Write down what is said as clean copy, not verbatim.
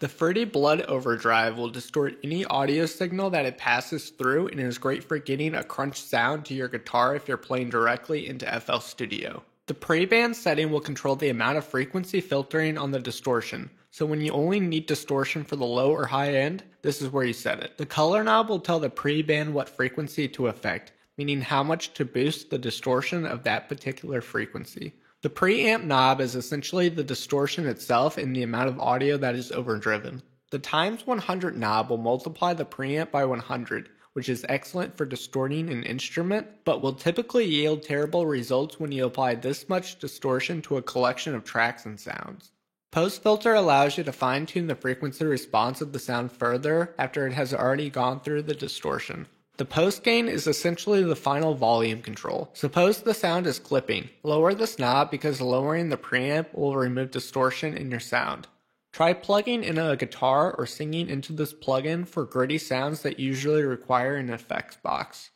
The Fruity Blood Overdrive will distort any audio signal that it passes through and is great for getting a crunch sound to your guitar if you're playing directly into FL Studio. The pre-band setting will control the amount of frequency filtering on the distortion, so when you only need distortion for the low or high end, this is where you set it. The color knob will tell the pre-band what frequency to affect, meaning how much to boost the distortion of that particular frequency. The preamp knob is essentially the distortion itself and the amount of audio that is overdriven. The times 100 knob will multiply the preamp by 100, which is excellent for distorting an instrument, but will typically yield terrible results when you apply this much distortion to a collection of tracks and sounds. Post filter allows you to fine-tune the frequency response of the sound further after it has already gone through the distortion. The post gain is essentially the final volume control. Suppose the sound is clipping. Lower this knob because lowering the preamp will remove distortion in your sound. Try plugging in a guitar or singing into this plugin for gritty sounds that usually require an effects box.